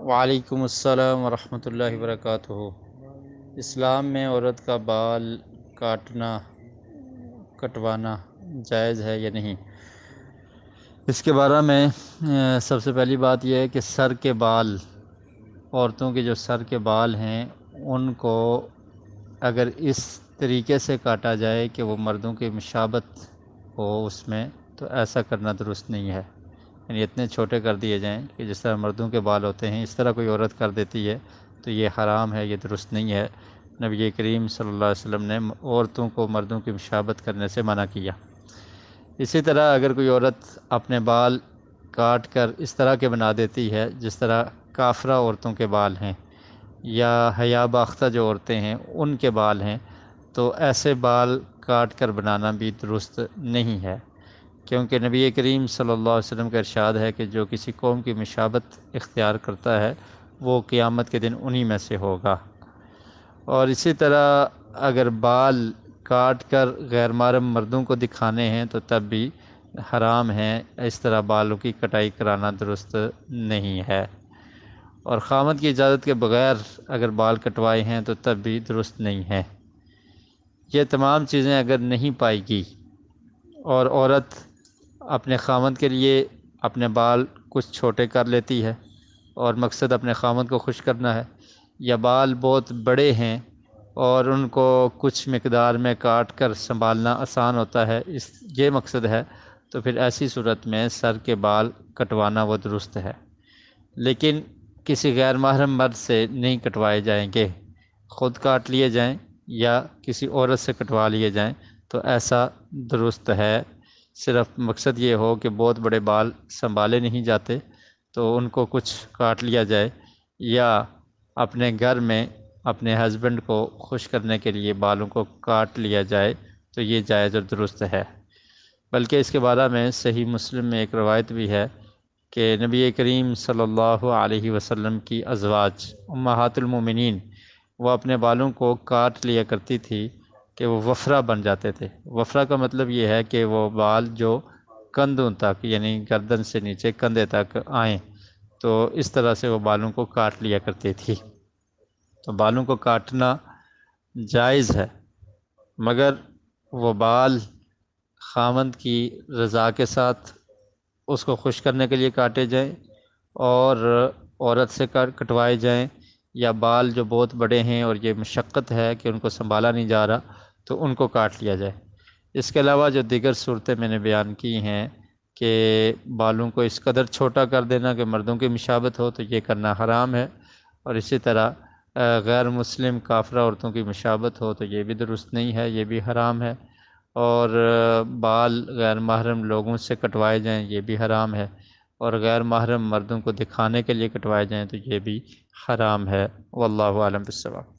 وعلیکم السلام ورحمۃ اللہ وبرکاتہ۔ اسلام میں عورت کا بال کٹوانا جائز ہے یا نہیں؟ اس کے بارے میں سب سے پہلی بات یہ ہے کہ سر کے بال، عورتوں کے جو سر کے بال ہیں ان کو اگر اس طریقے سے کاٹا جائے کہ وہ مردوں کی مشابت ہو اس میں، تو ایسا کرنا درست نہیں ہے۔ یعنی اتنے چھوٹے کر دیے جائیں کہ جس طرح مردوں کے بال ہوتے ہیں اس طرح کوئی عورت کر دیتی ہے تو یہ حرام ہے، یہ درست نہیں ہے۔ نبی کریم صلی اللہ علیہ وسلم نے عورتوں کو مردوں کی مشابت کرنے سے منع کیا۔ اسی طرح اگر کوئی عورت اپنے بال کاٹ کر اس طرح کے بنا دیتی ہے جس طرح کافرہ عورتوں کے بال ہیں یا حیا باختہ جو عورتیں ہیں ان کے بال ہیں، تو ایسے بال کاٹ کر بنانا بھی درست نہیں ہے، کیونکہ نبی کریم صلی اللہ علیہ وسلم کا ارشاد ہے کہ جو کسی قوم کی مشابت اختیار کرتا ہے وہ قیامت کے دن انہی میں سے ہوگا۔ اور اسی طرح اگر بال کاٹ کر غیر محرم مردوں کو دکھانے ہیں تو تب بھی حرام ہیں، اس طرح بالوں کی کٹائی کرانا درست نہیں ہے۔ اور خاوند کی اجازت کے بغیر اگر بال کٹوائے ہیں تو تب بھی درست نہیں ہے۔ یہ تمام چیزیں اگر نہیں پائے گی اور عورت اپنے خاوند کے لیے اپنے بال کچھ چھوٹے کر لیتی ہے اور مقصد اپنے خاوند کو خوش کرنا ہے، یا بال بہت بڑے ہیں اور ان کو کچھ مقدار میں کاٹ کر سنبھالنا آسان ہوتا ہے، یہ مقصد ہے، تو پھر ایسی صورت میں سر کے بال کٹوانا وہ درست ہے۔ لیکن کسی غیر محرم مرد سے نہیں کٹوائے جائیں گے، خود کاٹ لیے جائیں یا کسی عورت سے کٹوا لیے جائیں تو ایسا درست ہے۔ صرف مقصد یہ ہو کہ بہت بڑے بال سنبھالے نہیں جاتے تو ان کو کچھ کاٹ لیا جائے، یا اپنے گھر میں اپنے ہسبینڈ کو خوش کرنے کے لیے بالوں کو کاٹ لیا جائے تو یہ جائز اور درست ہے۔ بلکہ اس کے بارے میں صحیح مسلم میں ایک روایت بھی ہے کہ نبی کریم صلی اللہ علیہ وسلم کی ازواج امہات المومنین وہ اپنے بالوں کو کاٹ لیا کرتی تھی کہ وہ وفرہ بن جاتے تھے۔ وفرہ کا مطلب یہ ہے کہ وہ بال جو کندھوں تک یعنی گردن سے نیچے کندھے تک آئیں، تو اس طرح سے وہ بالوں کو کاٹ لیا کرتی تھی۔ تو بالوں کو کاٹنا جائز ہے، مگر وہ بال خاوند کی رضا کے ساتھ اس کو خوش کرنے کے لیے کاٹے جائیں اور عورت سے کٹوائے جائیں، یا بال جو بہت بڑے ہیں اور یہ مشقت ہے کہ ان کو سنبھالا نہیں جا رہا تو ان کو کاٹ لیا جائے۔ اس کے علاوہ جو دیگر صورتیں میں نے بیان کی ہیں کہ بالوں کو اس قدر چھوٹا کر دینا کہ مردوں کی مشابت ہو تو یہ کرنا حرام ہے، اور اسی طرح غیر مسلم کافرہ عورتوں کی مشابت ہو تو یہ بھی درست نہیں ہے، یہ بھی حرام ہے، اور بال غیر محرم لوگوں سے کٹوائے جائیں یہ بھی حرام ہے، اور غیر محرم مردوں کو دکھانے کے لیے کٹوائے جائیں تو یہ بھی حرام ہے۔ واللہ اعلم بالصواب۔